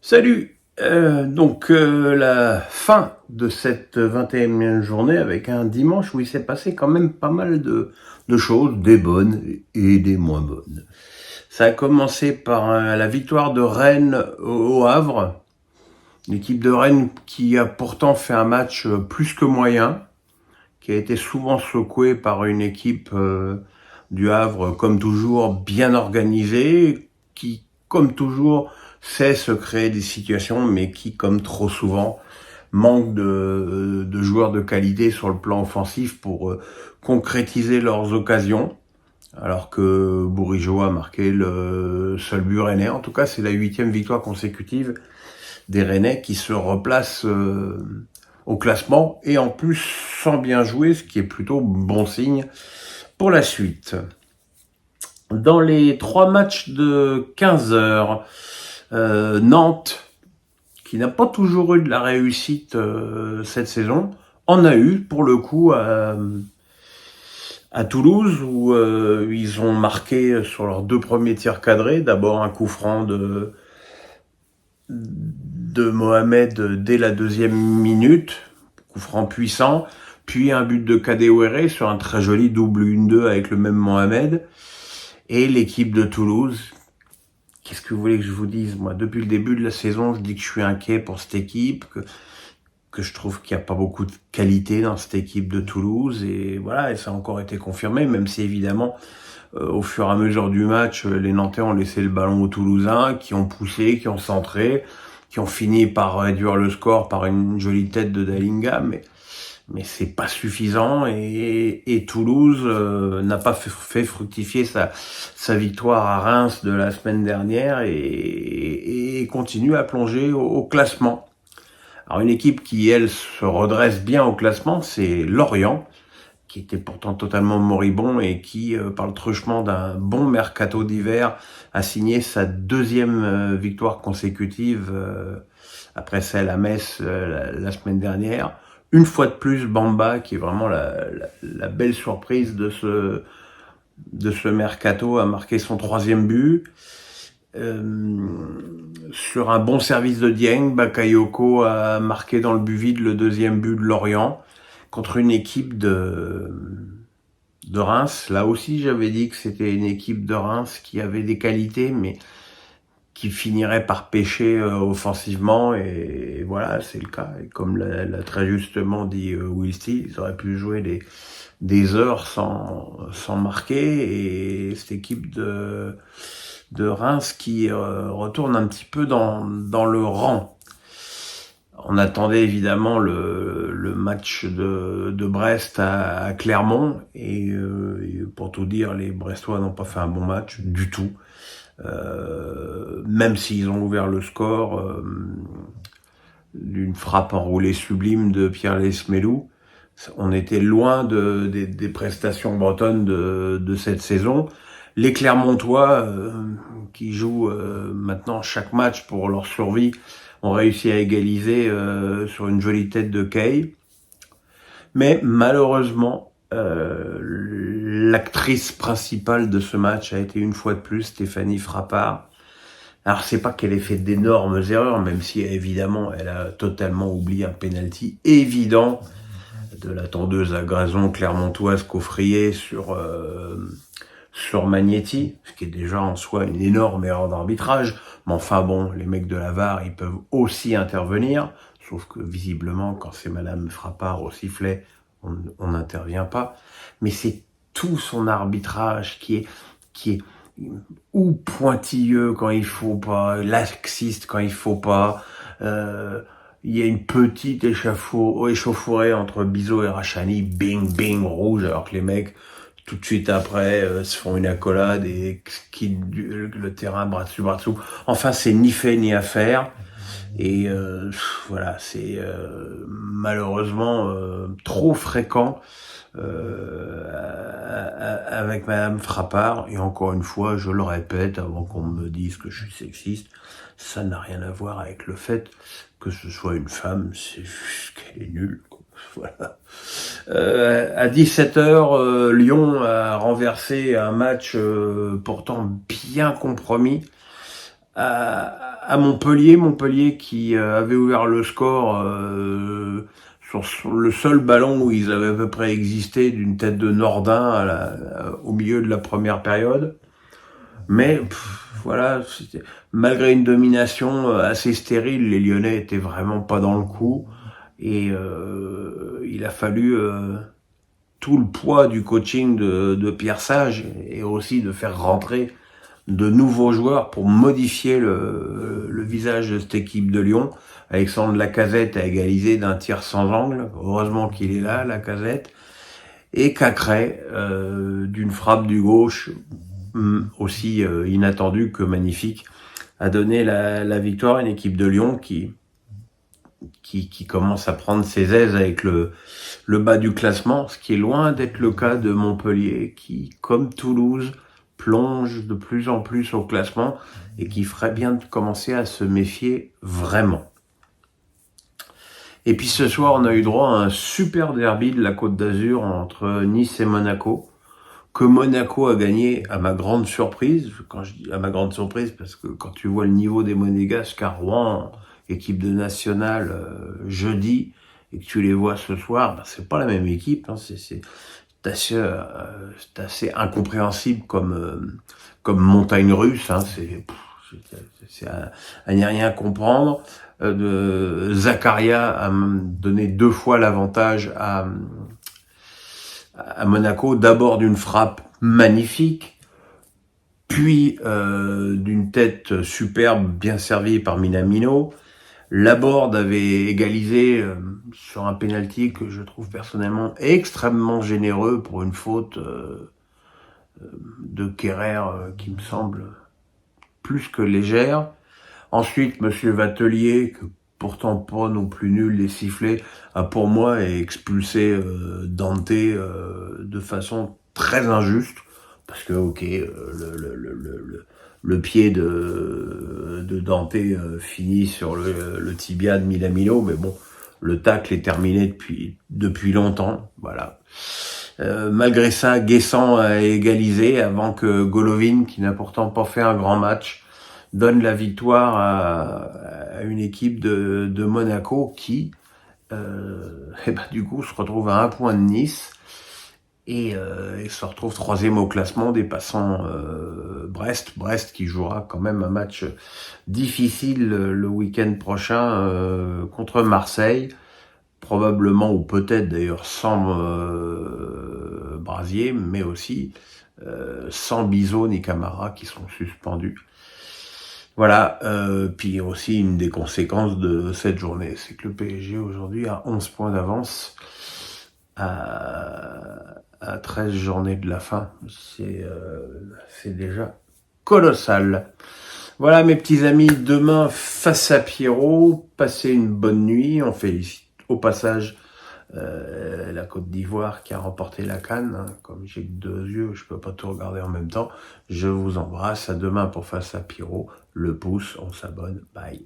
Salut. La fin de cette 21e journée avec un dimanche où il s'est passé quand même pas mal de choses, des bonnes et des moins bonnes. Ça a commencé par la victoire de Rennes au Havre, l'équipe de Rennes qui a pourtant fait un match plus que moyen, qui a été souvent secouée par une équipe du Havre, comme toujours, bien organisée, qui, comme toujours, sait se créer des situations, mais qui, comme trop souvent, manque de joueurs de qualité sur le plan offensif pour concrétiser leurs occasions. Alors que Bourigeaud a marqué le seul but rennais. En tout cas, c'est la 8e victoire consécutive des Rennais qui se replacent au classement et en plus sans bien jouer, ce qui est plutôt bon signe pour la suite. Dans les 3 matchs de 15 heures, Nantes, qui n'a pas toujours eu de la réussite cette saison, en a eu pour le coup à Toulouse où ils ont marqué sur leurs 2 premiers tirs cadrés. D'abord un coup franc de Mohamed dès la 2e minute, coup franc puissant, puis un but de Kadewere sur un très joli double 1-2 avec le même Mohamed. Et l'équipe de Toulouse, qu'est-ce que vous voulez que je vous dise? Moi, depuis le début de la saison, je dis que je suis inquiet pour cette équipe, que je trouve qu'il n'y a pas beaucoup de qualité dans cette équipe de Toulouse. Et voilà, et ça a encore été confirmé, même si évidemment, au fur et à mesure du match, les Nantais ont laissé le ballon aux Toulousains, qui ont poussé, qui ont centré, qui ont fini par réduire le score par une jolie tête de Dalinga, mais c'est pas suffisant et Toulouse n'a pas fait fructifier sa victoire à Reims de la semaine dernière et continue à plonger au classement. Alors une équipe qui, elle, se redresse bien au classement, c'est Lorient, qui était pourtant totalement moribond et qui, par le truchement d'un bon mercato d'hiver, a signé sa 2e victoire consécutive après celle à Metz la semaine dernière. Une fois de plus, Bamba, qui est vraiment la belle surprise de ce mercato, a marqué son 3e but. Sur un bon service de Dieng, Bakayoko a marqué dans le but vide le 2e but de Lorient contre une équipe de Reims. Là aussi, j'avais dit que c'était une équipe de Reims qui avait des qualités, mais qui finirait par pêcher offensivement. Et voilà, c'est le cas. Et comme l'a très justement dit Will Steele, ils auraient pu jouer des heures sans marquer. Et cette équipe de Reims qui retourne un petit peu dans le rang. On attendait évidemment le match de Brest à Clermont et pour tout dire, les Brestois n'ont pas fait un bon match du tout. Même s'ils ont ouvert le score d'une frappe enroulée sublime de Pierre Lesmelou, on était loin des prestations bretonnes de cette saison. Les Clermontois, qui jouent maintenant chaque match pour leur survie, ont réussi à égaliser sur une jolie tête de Kay. Mais malheureusement, l'actrice principale de ce match a été une fois de plus Stéphanie Frappard. Alors c'est pas qu'elle ait fait d'énormes erreurs, même si évidemment elle a totalement oublié un penalty évident de la tondeuse à gazon clermontoise Coffrier sur Magnetti, ce qui est déjà en soi une énorme erreur d'arbitrage. Mais enfin bon, les mecs de la VAR, ils peuvent aussi intervenir, sauf que visiblement, quand c'est Madame Frappard au sifflet, on n'intervient pas. Mais c'est tout son arbitrage qui est ou pointilleux quand il faut pas, laxiste quand il faut pas. Il y a une petite échauffourée entre Bizot et Rachani, bing bing rouge, alors que les mecs tout de suite après se font une accolade et quittent le terrain bras dessous. Enfin, c'est ni fait ni à faire. Et voilà, c'est malheureusement trop fréquent avec Madame Frappard. Et encore une fois, je le répète, avant qu'on me dise que je suis sexiste, ça n'a rien à voir avec le fait que ce soit une femme, c'est juste qu'elle est nulle. Voilà. À 17h, Lyon a renversé un match pourtant bien compromis à Montpellier qui avait ouvert le score sur le seul ballon où ils avaient à peu près existé d'une tête de Nordin au milieu de la première période. Mais voilà, malgré une domination assez stérile, les Lyonnais étaient vraiment pas dans le coup et il a fallu tout le poids du coaching de Pierre Sage et aussi de faire rentrer de nouveaux joueurs pour modifier le visage de cette équipe de Lyon. Alexandre Lacazette a égalisé d'un tir sans angle. Heureusement qu'il est là, Lacazette. Et Cacré, d'une frappe du gauche, aussi inattendue que magnifique, a donné la victoire à une équipe de Lyon qui commence à prendre ses aises avec le bas du classement, ce qui est loin d'être le cas de Montpellier, qui, comme Toulouse, plonge de plus en plus au classement et qui ferait bien de commencer à se méfier vraiment. Et puis ce soir, on a eu droit à un super derby de la Côte d'Azur entre Nice et Monaco, que Monaco a gagné à ma grande surprise. Quand je dis à ma grande surprise, parce que quand tu vois le niveau des Monégasques à Rouen, équipe de nationale jeudi, et que tu les vois ce soir, c'est pas la même équipe. Hein, c'est assez incompréhensible comme montagne russe. Hein, c'est à n'y rien comprendre. Zakaria a donné 2 fois l'avantage à Monaco, d'abord d'une frappe magnifique, puis d'une tête superbe bien servie par Minamino. Laborde avait égalisé sur un penalty que je trouve personnellement extrêmement généreux pour une faute de Kerrer qui me semble plus que légère. Ensuite, Monsieur Vatelier, que pourtant pas non plus nul des sifflets, a pour moi expulsé Dante de façon très injuste, parce que le pied de Dante finit sur le tibia de Minamino, mais bon, le tacle est terminé depuis longtemps, voilà. Malgré ça, Guessant a égalisé avant que Golovin, qui n'a pourtant pas fait un grand match, donne la victoire à une équipe de Monaco qui, du coup, se retrouve à 1 point de Nice et se retrouve 3e au classement, dépassant Brest qui jouera quand même un match difficile le week-end prochain contre Marseille, probablement ou peut-être d'ailleurs sans Brasier, mais aussi sans Bizot ni Camara qui sont suspendus. Voilà, puis aussi une des conséquences de cette journée, c'est que le PSG aujourd'hui a 11 points d'avance à 13 journées de la fin. C'est déjà colossal. Voilà mes petits amis, demain face à Pierrot, passez une bonne nuit. On félicite au passage la Côte d'Ivoire qui a remporté la CAN. Hein. Comme j'ai que 2 yeux, je peux pas tout regarder en même temps. Je vous embrasse, à demain pour face à Pierrot. Le pouce, on s'abonne, bye.